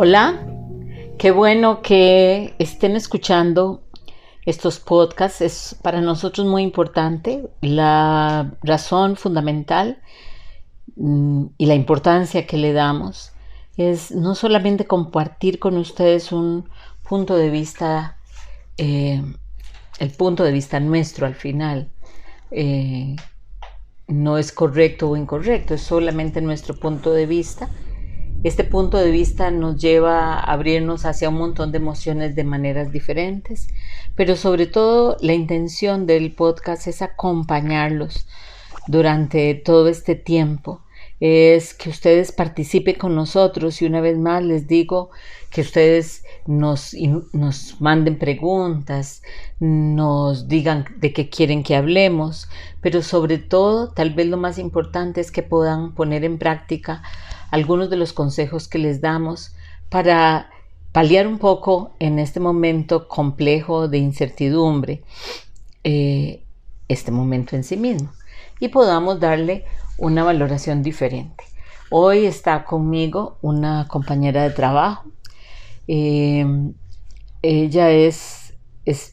Hola, qué bueno que estén escuchando estos podcasts. Es para nosotros muy importante. La razón fundamental y la importancia que le damos es no solamente compartir con ustedes un punto de vista, el punto de vista nuestro al final. No es correcto o incorrecto, es solamente nuestro punto de vista. Este punto de vista nos lleva a abrirnos hacia un montón de emociones de maneras diferentes, pero sobre todo la intención del podcast es acompañarlos durante todo este tiempo, es que ustedes participen con nosotros y una vez más les digo que ustedes nos manden preguntas, nos digan de qué quieren que hablemos, pero sobre todo, tal vez lo más importante es que puedan poner en práctica algunos de los consejos que les damos para paliar un poco en este momento complejo de incertidumbre, este momento en sí mismo, y podamos darle una valoración diferente. Hoy está conmigo una compañera de trabajo. Ella es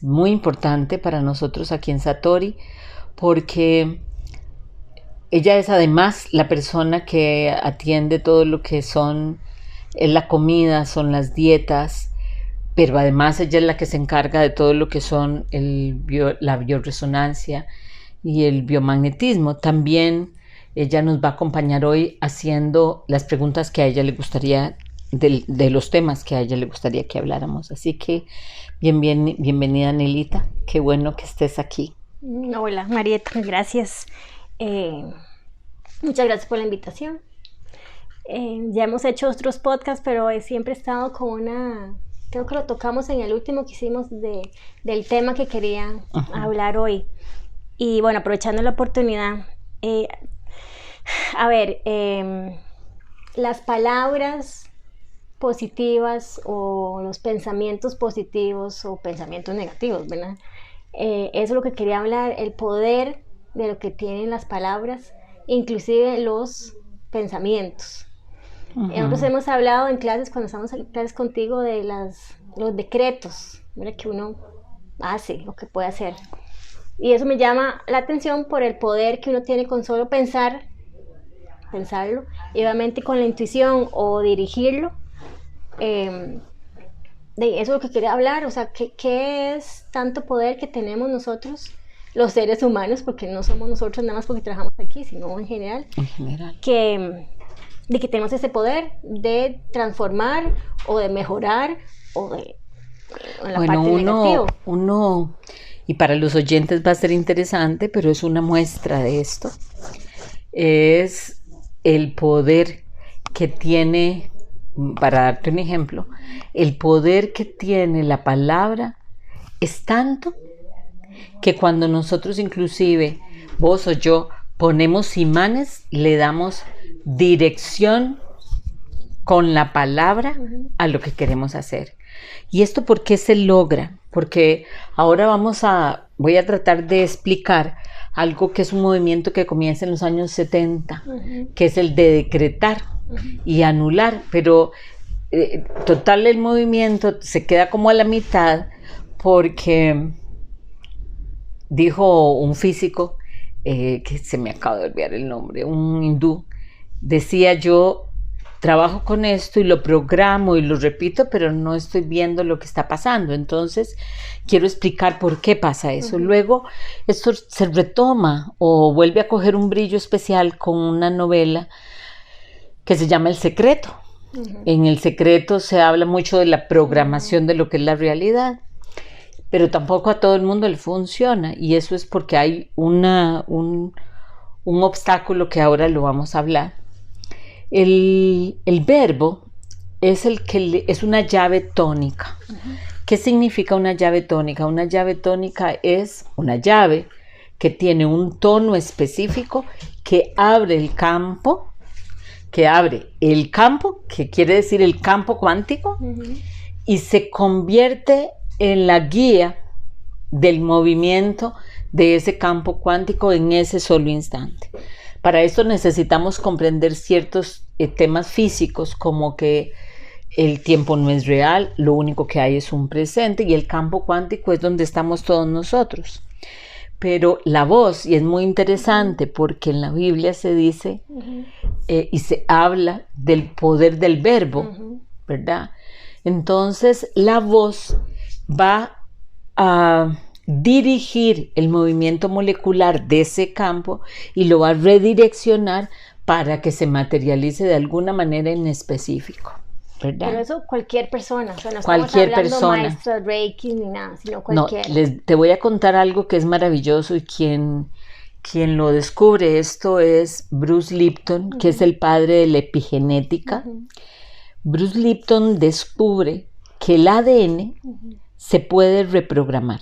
muy importante para nosotros aquí en Satori porque ella es además la persona que atiende todo lo que son la comida, son las dietas, pero además ella es la que se encarga de todo lo que son la bioresonancia y el biomagnetismo. También ella nos va a acompañar hoy haciendo las preguntas que a ella le gustaría, de los temas que a ella le gustaría que habláramos. Así que bienvenida, Nelita, qué bueno que estés aquí. Hola, Marieta, gracias. Muchas gracias por la invitación. Ya hemos hecho otros podcasts, pero siempre he estado con creo que lo tocamos en el último que hicimos del tema que quería hablar hoy. Y bueno, aprovechando la oportunidad, las palabras positivas o los pensamientos positivos o pensamientos negativos, ¿verdad? Eso es lo que quería hablar, el poder de lo que tienen las palabras, inclusive los pensamientos. Nosotros hemos hablado en clases, cuando estamos en clases contigo, de los decretos, ¿verdad? Que uno hace, lo que puede hacer. Y eso me llama la atención por el poder que uno tiene con solo pensarlo, y obviamente con la intuición o dirigirlo. De eso es lo que quería hablar, o sea, ¿qué es tanto poder que tenemos nosotros, los seres humanos, porque no somos nosotros nada más porque trabajamos aquí, sino en general. De que tenemos ese poder de transformar o de mejorar o de la parte negativa. Y para los oyentes va a ser interesante, pero es una muestra de esto, es el poder que tiene, para darte un ejemplo, el poder que tiene la palabra es tanto que cuando nosotros inclusive, vos o yo, ponemos imanes, le damos dirección con la palabra a lo que queremos hacer. ¿Y esto por qué se logra? Porque ahora voy a tratar de explicar algo que es un movimiento que comienza en los años 70, que es el de decretar y anular, pero total el movimiento se queda como a la mitad porque dijo un físico, que se me acaba de olvidar el nombre, un hindú, decía: yo trabajo con esto y lo programo y lo repito, pero no estoy viendo lo que está pasando. Entonces, quiero explicar por qué pasa eso. Luego, esto se retoma o vuelve a coger un brillo especial con una novela que se llama El Secreto. En El Secreto se habla mucho de la programación de lo que es la realidad, pero tampoco a todo el mundo le funciona, y eso es porque hay un obstáculo que ahora lo vamos a hablar. El verbo es es una llave tónica. ¿Qué significa una llave tónica? Una llave tónica es una llave que tiene un tono específico que abre el campo, que quiere decir el campo cuántico, y se convierte en la guía del movimiento de ese campo cuántico en ese solo instante. Para esto necesitamos comprender ciertos temas físicos, como que el tiempo no es real, lo único que hay es un presente y el campo cuántico es donde estamos todos nosotros. Pero la voz, y es muy interesante porque en la Biblia se dice y se habla del poder del verbo, ¿verdad? Entonces la voz va a dirigir el movimiento molecular de ese campo y lo va a redireccionar para que se materialice de alguna manera en específico, ¿verdad? Pero eso cualquier persona, o sea, no cualquier estamos hablando persona. maestros Reiki ni nada, sino cualquiera. No, te voy a contar algo que es maravilloso y quien lo descubre esto es Bruce Lipton, que es el padre de la epigenética. Bruce Lipton descubre que el ADN se puede reprogramar.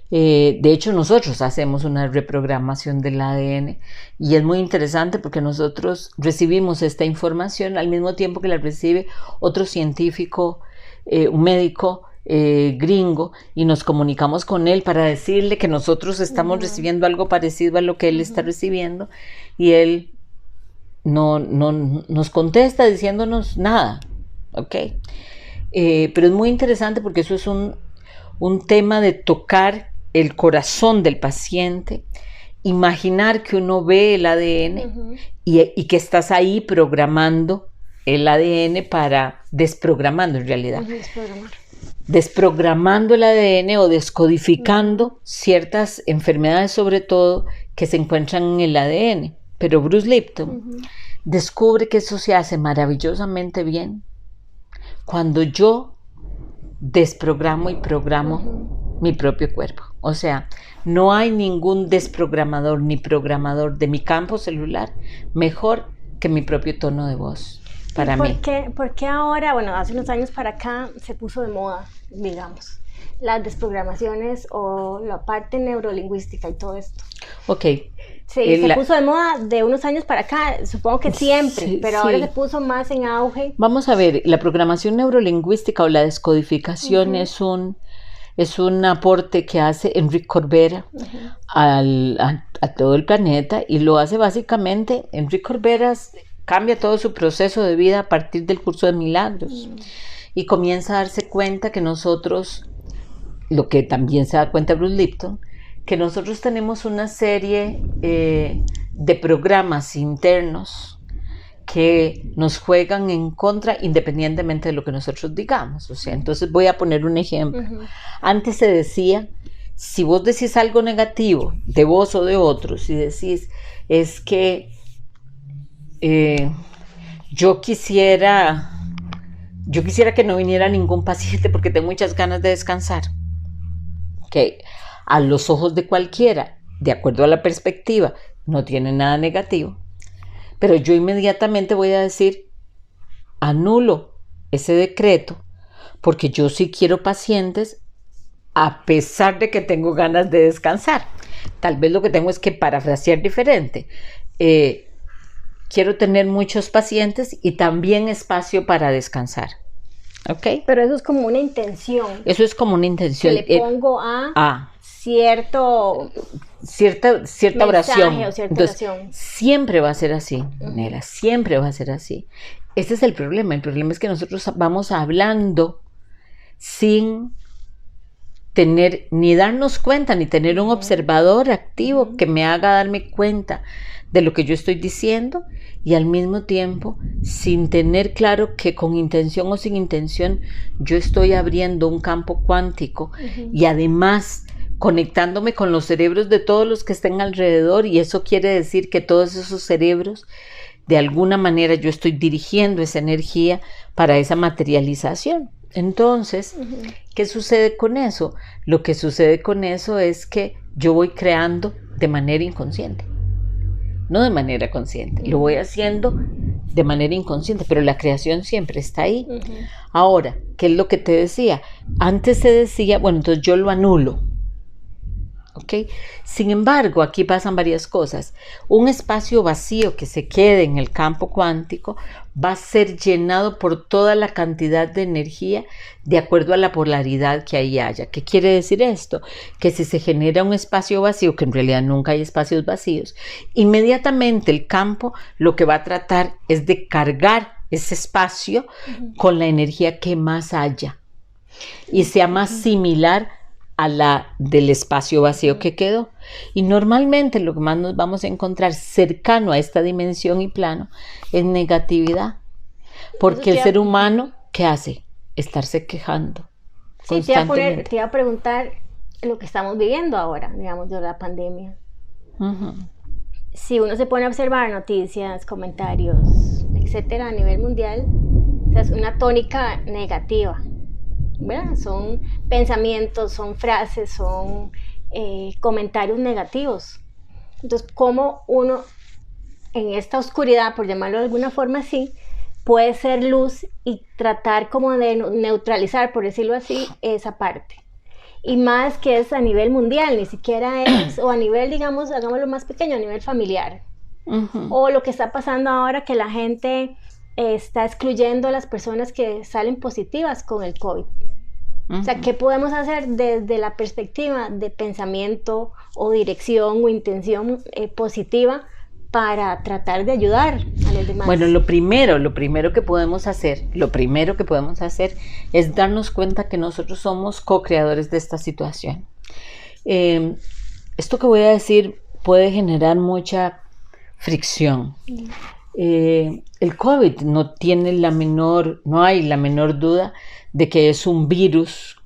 De hecho, nosotros hacemos una reprogramación del ADN y es muy interesante porque nosotros recibimos esta información al mismo tiempo que la recibe otro científico, un médico gringo, y nos comunicamos con él para decirle que nosotros estamos recibiendo algo parecido a lo que él está recibiendo, y él no nos contesta diciéndonos nada, ¿ok? Pero es muy interesante porque eso es un tema de tocar el corazón del paciente, imaginar que uno ve el ADN y que estás ahí programando el ADN desprogramando en realidad. Desprogramando el ADN o descodificando ciertas enfermedades, sobre todo, que se encuentran en el ADN. Pero Bruce Lipton descubre que eso se hace maravillosamente bien cuando yo desprogramo y programo mi propio cuerpo. O sea, no hay ningún desprogramador ni programador de mi campo celular mejor que mi propio tono de voz para mí. ¿Por qué ahora, bueno, hace unos años para acá se puso de moda, digamos, las desprogramaciones o la parte neurolingüística y todo esto? Ok. Sí, se puso de moda de unos años para acá, supongo que siempre, sí, pero ahora se puso más en auge. Vamos a ver, la programación neurolingüística o la descodificación es un aporte que hace Enrique Corbera a todo el planeta, y lo hace básicamente. Enrique Corbera cambia todo su proceso de vida a partir del curso de milagros y comienza a darse cuenta que nosotros, lo que también se da cuenta Bruce Lipton, que nosotros tenemos una serie de programas internos que nos juegan en contra independientemente de lo que nosotros digamos. O sea, entonces voy a poner un ejemplo. Antes se decía, si vos decís algo negativo de vos o de otros, y decís, es que yo quisiera que no viniera ningún paciente porque tengo muchas ganas de descansar. Que a los ojos de cualquiera, de acuerdo a la perspectiva, no tiene nada negativo. Pero yo inmediatamente voy a decir, anulo ese decreto, porque yo sí quiero pacientes a pesar de que tengo ganas de descansar. Tal vez lo que tengo es que parafrasear diferente. Quiero tener muchos pacientes y también espacio para descansar. ¿Ok? Pero eso es como una intención. Eso es como una intención. Que le pongo a cierta oración. O cierta Entonces, oración. Siempre va a ser así, Nela, siempre va a ser así. Ese es el problema. El problema es que nosotros vamos hablando sin tener, ni darnos cuenta, ni tener un observador activo que me haga darme cuenta de lo que yo estoy diciendo, y al mismo tiempo sin tener claro que con intención o sin intención yo estoy abriendo un campo cuántico y además conectándome con los cerebros de todos los que estén alrededor, y eso quiere decir que todos esos cerebros, de alguna manera yo estoy dirigiendo esa energía para esa materialización. Entonces, ¿qué sucede con eso? Lo que sucede con eso es que yo voy creando de manera inconsciente, no de manera consciente. Lo voy haciendo de manera inconsciente, pero la creación siempre está ahí. Ahora, ¿qué es lo que te decía? Antes se decía, bueno, entonces yo lo anulo. ¿ok? Sin embargo, aquí pasan varias cosas. Un espacio vacío que se quede en el campo cuántico va a ser llenado por toda la cantidad de energía de acuerdo a la polaridad que ahí haya. ¿Qué quiere decir esto? Que si se genera un espacio vacío, que en realidad nunca hay espacios vacíos, inmediatamente el campo lo que va a tratar es de cargar ese espacio con la energía que más haya y sea más similar a la del espacio vacío que quedó. Y normalmente lo que más nos vamos a encontrar cercano a esta dimensión y plano es negatividad. Porque el ser humano, ¿qué hace? Estarse quejando constantemente. Te iba a preguntar lo que estamos viviendo ahora, digamos, de la pandemia. Si uno se pone a observar noticias, comentarios, etcétera, a nivel mundial, o sea, es una tónica negativa, ¿verdad? Son pensamientos, son frases, son comentarios negativos. Entonces, ¿cómo uno en esta oscuridad, por llamarlo de alguna forma así, puede ser luz y tratar como de neutralizar, por decirlo así, esa parte? Y más que es a nivel mundial, ni siquiera es, o a nivel, digamos, hagámoslo más pequeño, a nivel familiar. O lo que está pasando ahora, que la gente está excluyendo a las personas que salen positivas con el COVID. O sea, ¿qué podemos hacer desde la perspectiva de pensamiento o dirección o intención positiva para tratar de ayudar a los demás? Bueno, lo primero que podemos hacer es darnos cuenta que nosotros somos co-creadores de esta situación. Esto que voy a decir puede generar mucha fricción. El COVID no hay la menor duda de que es un virus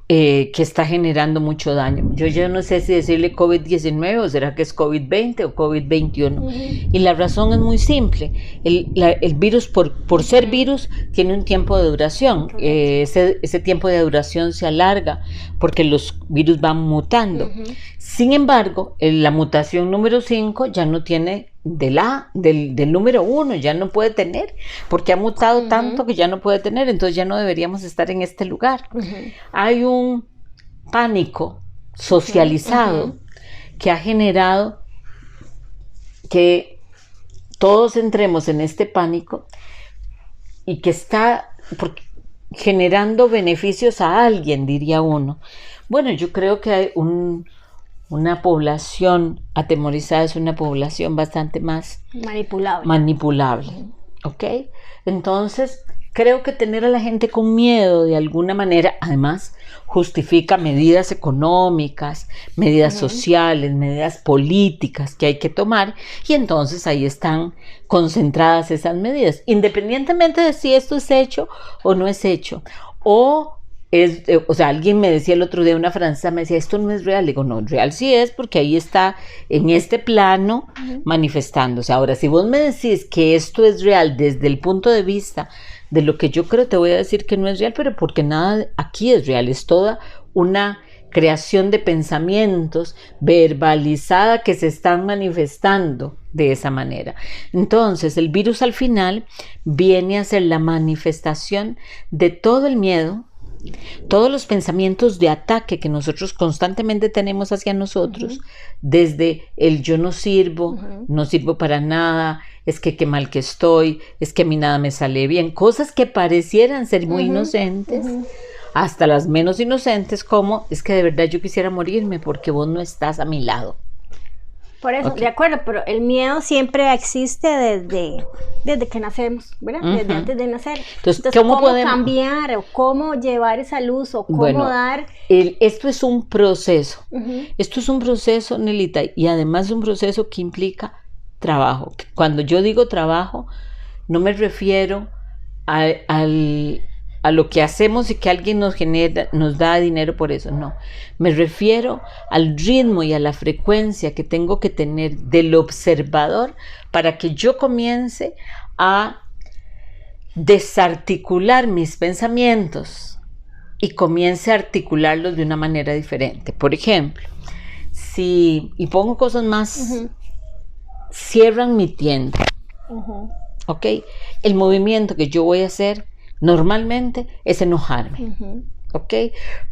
que está generando mucho daño. Yo ya no sé si decirle COVID-19 o será que es COVID-20 o COVID-21. Y la razón es muy simple. El virus, por ser virus, tiene un tiempo de duración. Ese tiempo de duración se alarga porque los virus van mutando. Sin embargo, la mutación número 5 ya no tiene del número 1, ya no puede tener, porque ha mutado tanto que ya no puede tener, entonces ya no deberíamos estar en este lugar. Hay un pánico socializado que ha generado que todos entremos en este pánico y que está generando beneficios a alguien, diría uno. Bueno, yo creo que hay una población atemorizada es una población bastante más manipulable. ¿Ok? Entonces, creo que tener a la gente con miedo de alguna manera, además, justifica medidas económicas, medidas sociales, medidas políticas que hay que tomar, y entonces ahí están concentradas esas medidas, independientemente de si esto es hecho o no es hecho. O sea, alguien me decía el otro día, una francesa me decía, esto no es real. Digo, no, real sí es, porque ahí está en este plano manifestándose. Ahora, si vos me decís que esto es real desde el punto de vista de lo que yo creo, te voy a decir que no es real, pero porque nada aquí es real, es toda una creación de pensamientos verbalizada que se están manifestando de esa manera. Entonces, el virus al final viene a ser la manifestación de todo el miedo, todos los pensamientos de ataque que nosotros constantemente tenemos hacia nosotros, desde el yo no sirvo, no sirvo para nada, es que qué mal que estoy, es que a mí nada me sale bien, cosas que parecieran ser muy inocentes, hasta las menos inocentes, como es que de verdad yo quisiera morirme porque vos no estás a mi lado. Por eso, de acuerdo, pero el miedo siempre existe desde que nacemos, ¿verdad? Desde antes de nacer. Entonces ¿cómo cambiar o cómo llevar esa luz o cómo dar? Esto es un proceso. Esto es un proceso, Nelita, y además es un proceso que implica trabajo. Cuando yo digo trabajo, no me refiero a lo que hacemos y que alguien nos da dinero por eso, no. Me refiero al ritmo y a la frecuencia que tengo que tener del observador para que yo comience a desarticular mis pensamientos y comience a articularlos de una manera diferente. Por ejemplo, y pongo cosas más, cierran mi tienda, ¿ok? El movimiento que yo voy a hacer normalmente es enojarme. ¿ok?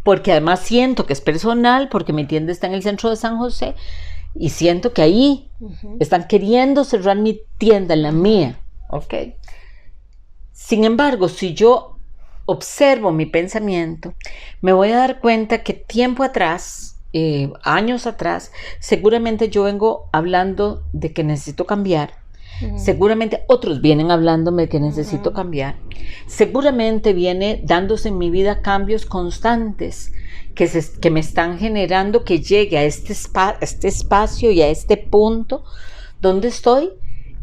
Porque además siento que es personal, porque mi tienda está en el centro de San José y siento que ahí están queriendo cerrar mi tienda, la mía, ¿ok? Sin embargo, si yo observo mi pensamiento, me voy a dar cuenta que tiempo atrás, años atrás, seguramente yo vengo hablando de que necesito cambiar. Seguramente otros vienen hablándome de que necesito cambiar. Seguramente viene dándose en mi vida cambios constantes que me están generando que llegue a este espacio y a este punto donde estoy,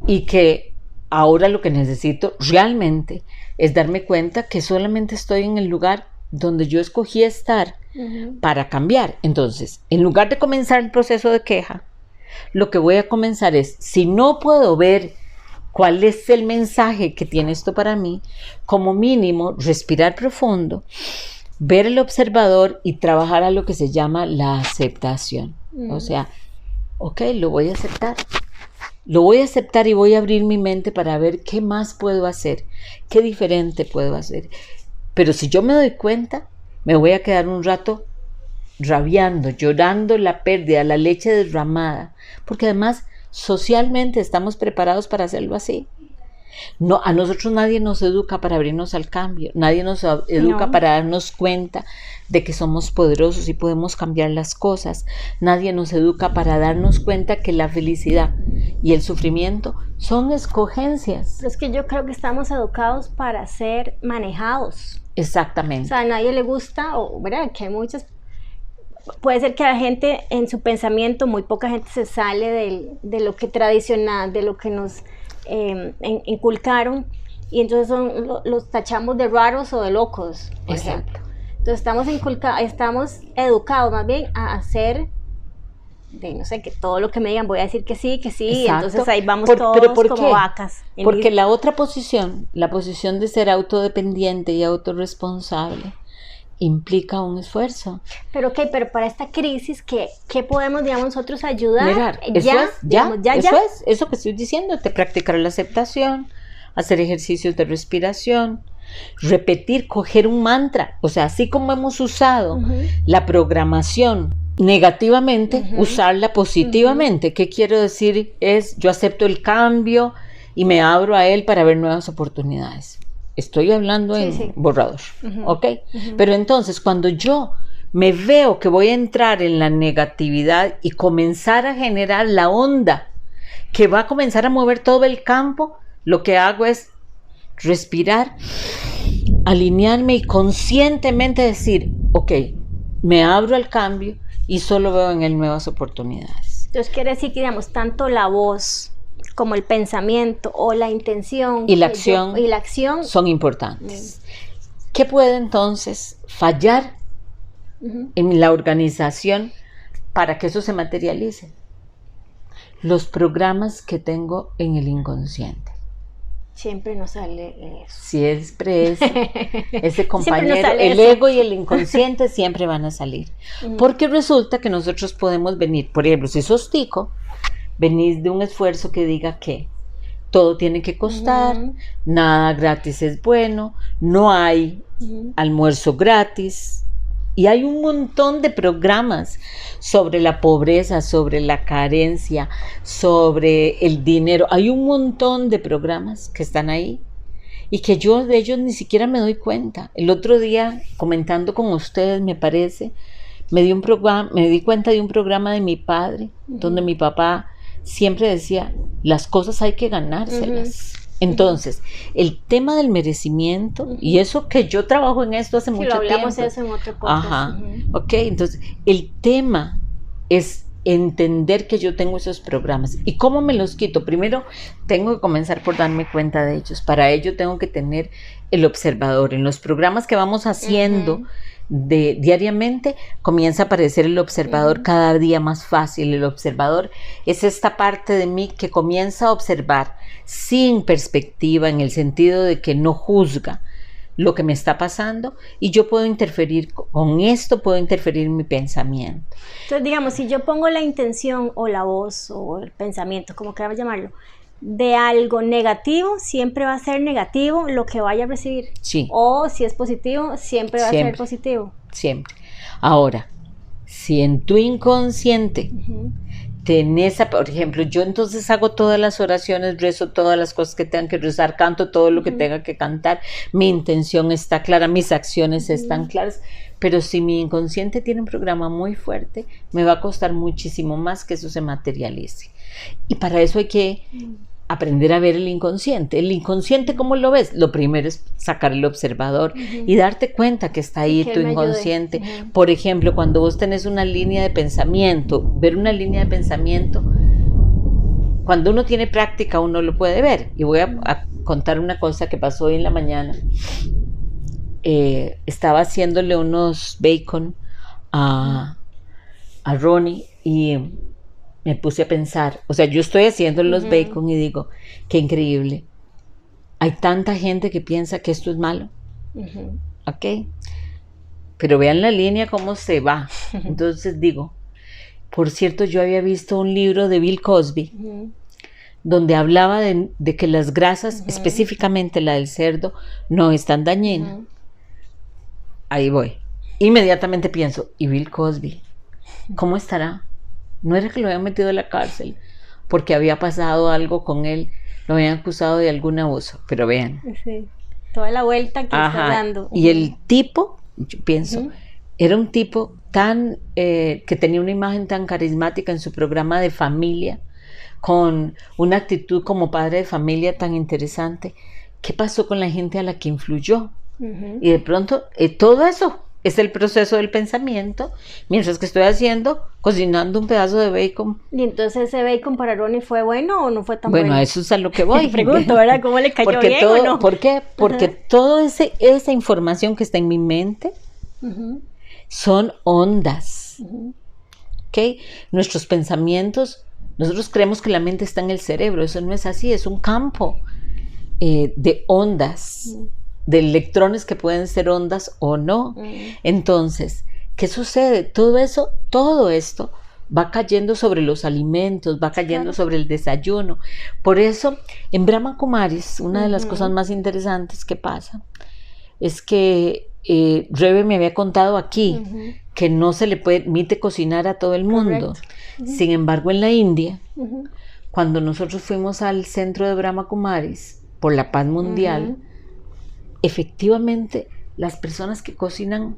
y que ahora lo que necesito realmente es darme cuenta que solamente estoy en el lugar donde yo escogí estar para cambiar. Entonces, en lugar de comenzar el proceso de queja, lo que voy a comenzar es, si no puedo ver cuál es el mensaje que tiene esto para mí, como mínimo respirar profundo, ver el observador y trabajar a lo que se llama la aceptación. O sea, ok, lo voy a aceptar. Lo voy a aceptar y voy a abrir mi mente para ver qué más puedo hacer, qué diferente puedo hacer. Pero si yo me doy cuenta, me voy a quedar un rato rabiando, llorando la pérdida, la leche derramada, porque además socialmente estamos preparados para hacerlo así. No, a nosotros nadie nos educa para abrirnos al cambio, nadie nos educa para darnos cuenta de que somos poderosos y podemos cambiar las cosas, nadie nos educa para darnos cuenta que la felicidad y el sufrimiento son escogencias. Pero es que yo creo que estamos educados para ser manejados. Exactamente. O sea, a nadie le gusta, o ¿verdad? Que hay muchas. Puede ser que la gente en su pensamiento, muy poca gente se sale de lo que tradicional, de lo que nos inculcaron, y entonces los tachamos de raros o de locos, por ejemplo. Entonces estamos educados más bien a hacer, no sé, que todo lo que me digan voy a decir que sí, y entonces ahí vamos todos como vacas. Porque la otra posición, la posición de ser autodependiente y autorresponsable, implica un esfuerzo. Pero pero para esta crisis, ¿qué podemos, digamos, nosotros ayudar? Mirar, eso que estoy diciéndote, practicar la aceptación, hacer ejercicios de respiración, repetir, coger un mantra, o sea, así como hemos usado la programación negativamente, usarla positivamente. ¿Qué quiero decir? Yo acepto el cambio y me abro a él para ver nuevas oportunidades. Estoy hablando en borrador, ¿ok? Pero entonces, cuando yo me veo que voy a entrar en la negatividad y comenzar a generar la onda que va a comenzar a mover todo el campo, lo que hago es respirar, alinearme y conscientemente decir, ok, me abro al cambio y solo veo en él nuevas oportunidades. Entonces quiere decir que, digamos, tanto la voz como el pensamiento o la intención y la acción son importantes. ¿Qué puede entonces fallar en la organización para que eso se materialice? Los programas que tengo en el inconsciente. Siempre nos sale eso. Siempre ese compañero, el ego y el inconsciente siempre van a salir. Porque resulta que nosotros podemos venir, por ejemplo, si sos tico, venís de un esfuerzo que diga que todo tiene que costar, nada gratis es bueno, no hay almuerzo gratis, y hay un montón de programas sobre la pobreza, sobre la carencia, sobre el dinero. Hay un montón de programas que están ahí y que yo de ellos ni siquiera me doy cuenta. El otro día, comentando con ustedes, me parece, me di cuenta de un programa de mi padre, donde mi papá siempre decía, las cosas hay que ganárselas. Entonces, el tema del merecimiento, y eso que yo trabajo en esto hace mucho tiempo. Hablamos eso en otro podcast. Ok, entonces, el tema es entender que yo tengo esos programas. ¿Y cómo me los quito? Primero, tengo que comenzar por darme cuenta de ellos. Para ello tengo que tener el observador. En los programas que vamos haciendo diariamente, comienza a aparecer el observador cada día más fácil. El observador es esta parte de mí que comienza a observar sin perspectiva, en el sentido de que no juzga lo que me está pasando, y yo puedo interferir con esto, puedo interferir en mi pensamiento. Entonces, digamos, si yo pongo la intención o la voz o el pensamiento, como queramos llamarlo, de algo negativo, siempre va a ser negativo lo que vaya a recibir. Sí. O si es positivo, siempre va a ser Siempre. positivo. Siempre. Ahora, si en tu inconsciente tenés, por ejemplo, yo entonces hago todas las oraciones, rezo todas las cosas que tengan que rezar, canto todo lo que tenga que cantar, mi intención está clara, mis acciones están claras, pero si mi inconsciente tiene un programa muy fuerte, me va a costar muchísimo más que eso se materialice. Y para eso hay que aprender a ver el inconsciente. El inconsciente, ¿cómo lo ves? Lo primero es sacar el observador y darte cuenta que está ahí tu inconsciente. Por ejemplo, cuando vos tenés una línea de pensamiento, ver una línea de pensamiento, cuando uno tiene práctica uno lo puede ver. Y voy a contar una cosa que pasó hoy en la mañana. Estaba haciéndole unos bacon a Ronnie y me puse a pensar, o sea, yo estoy haciendo los bacon y digo, qué increíble. Hay tanta gente que piensa que esto es malo. ¿Ok? Pero vean la línea cómo se va. Entonces digo, por cierto, yo había visto un libro de Bill Cosby donde hablaba de que las grasas, específicamente la del cerdo, no es tan dañina. Ahí voy. Inmediatamente pienso, ¿y Bill Cosby? ¿Cómo estará? No era que lo habían metido a la cárcel porque había pasado algo con él, lo habían acusado de algún abuso, pero vean. Sí, toda la vuelta que está dando. Y el tipo, yo pienso, era un tipo tan, que tenía una imagen tan carismática en su programa de familia, con una actitud como padre de familia tan interesante. ¿Qué pasó con la gente a la que influyó? Y de pronto, todo eso es el proceso del pensamiento, mientras que estoy cocinando un pedazo de bacon. Y entonces ese bacon para Ronnie ¿fue bueno o no fue tan bueno? Bueno, a eso es a lo que voy. Pregunto, ¿verdad? ¿Cómo le cayó bien o no? ¿Por qué? Porque toda esa información que está en mi mente son ondas. ¿Ok? Nuestros pensamientos, nosotros creemos que la mente está en el cerebro, eso no es así, es un campo de ondas. De electrones que pueden ser ondas o no. Entonces, ¿qué sucede? Todo esto va cayendo sobre los alimentos, va cayendo sobre el desayuno. Por eso, en Brahma Kumaris, una de las cosas más interesantes que pasa es que Rebe me había contado aquí que no se le permite cocinar a todo el mundo. Sin embargo, en la India, cuando nosotros fuimos al centro de Brahma Kumaris por la paz mundial, efectivamente las personas que cocinan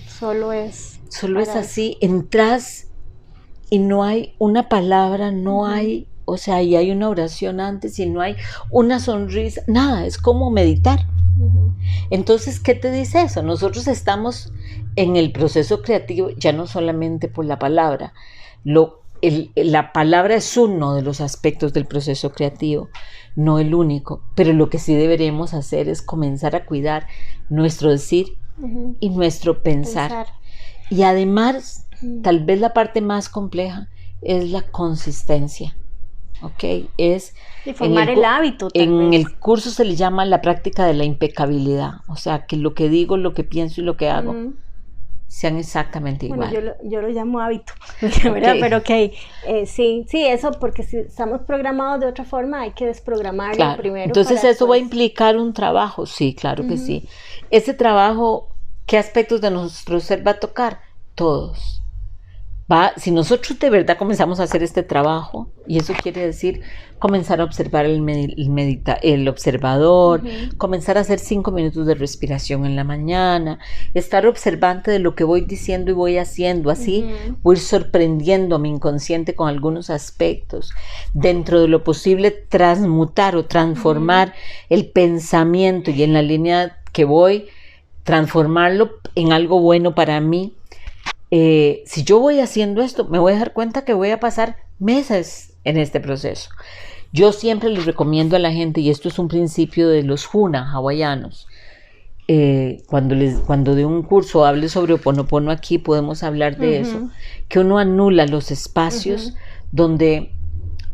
solo es así, entras y no hay una palabra, no hay, o sea, y hay una oración antes y no hay una sonrisa, nada, es como meditar. Entonces, ¿qué te dice eso? Nosotros estamos en el proceso creativo ya no solamente por la palabra, la palabra es uno de los aspectos del proceso creativo, no el único, pero lo que sí deberemos hacer es comenzar a cuidar nuestro decir y nuestro pensar. Y además, tal vez la parte más compleja es la consistencia, ¿ok? Es y formar el hábito. En el curso se le llama la práctica de la impecabilidad, o sea, que lo que digo, lo que pienso y lo que hago sean exactamente igual. Bueno, yo lo llamo hábito, ¿verdad? Pero sí, eso, porque si estamos programados de otra forma, hay que desprogramarlo primero. Entonces eso va a implicar un trabajo, sí, claro que sí. Ese trabajo, ¿qué aspectos de nuestro ser va a tocar? Todos. Si nosotros de verdad comenzamos a hacer este trabajo, y eso quiere decir comenzar a observar el observador, comenzar a hacer 5 minutos de respiración en la mañana, estar observante de lo que voy diciendo y voy haciendo, así voy sorprendiendo a mi inconsciente con algunos aspectos, dentro de lo posible transmutar o transformar el pensamiento y en la línea que voy, transformarlo en algo bueno para mí. Si yo voy haciendo esto, me voy a dar cuenta que voy a pasar meses en este proceso. Yo siempre les recomiendo a la gente, y esto es un principio de los Huna hawaianos, cuando de un curso hable sobre Ho'oponopono aquí, podemos hablar de eso, que uno anula los espacios donde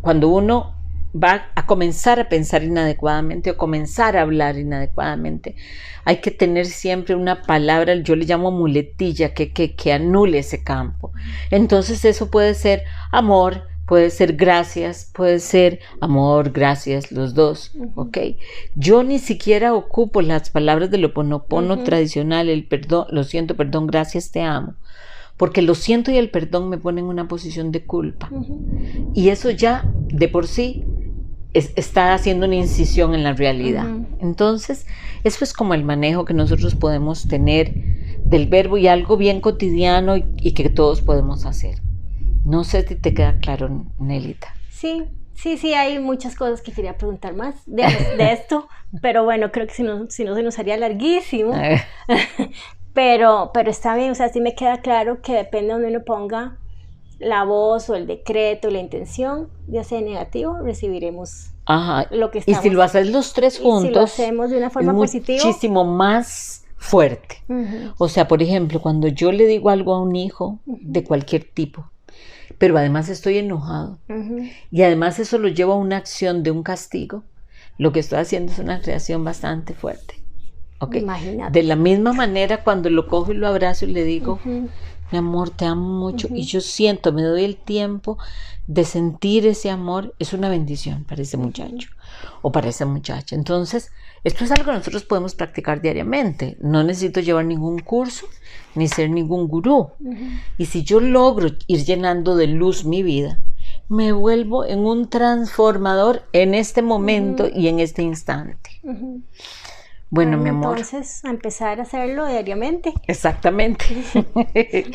cuando uno va a comenzar a pensar inadecuadamente o comenzar a hablar inadecuadamente, hay que tener siempre una palabra, yo le llamo muletilla, que anule ese campo. Entonces eso puede ser amor, puede ser gracias, puede ser amor, gracias, los dos, ¿ok? Yo ni siquiera ocupo las palabras del Ho'oponopono tradicional, el perdón, lo siento, perdón, gracias, te amo. Porque lo siento y el perdón me ponen en una posición de culpa. Y eso ya, de por sí, está haciendo una incisión en la realidad. Entonces, eso es como el manejo que nosotros podemos tener del verbo y algo bien cotidiano y que todos podemos hacer. No sé si te queda claro, Nelita. Sí, hay muchas cosas que quería preguntar más de esto, pero bueno, creo que si no se nos haría larguísimo. Pero está bien, o sea, sí me queda claro que depende de donde uno ponga la voz o el decreto, la intención, ya sea negativo, recibiremos lo que estamos. Y si lo haces los tres juntos, si lo hacemos de una forma positiva, muchísimo más fuerte. O sea, por ejemplo, cuando yo le digo algo a un hijo de cualquier tipo, pero además estoy enojado, y además eso lo llevo a una acción de un castigo, lo que estoy haciendo es una creación bastante fuerte. Okay. Imagínate. De la misma manera, cuando lo cojo y lo abrazo y le digo, mi amor, te amo mucho, y yo siento, me doy el tiempo de sentir ese amor, es una bendición para ese muchacho o para esa muchacha. Entonces, esto es algo que nosotros podemos practicar diariamente. No necesito llevar ningún curso ni ser ningún gurú. Y si yo logro ir llenando de luz mi vida, me vuelvo en un transformador en este momento y en este instante. Bueno, mi amor. Entonces, a empezar a hacerlo diariamente. Exactamente.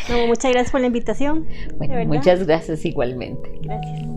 No, muchas gracias por la invitación. Bueno, muchas gracias igualmente. Gracias.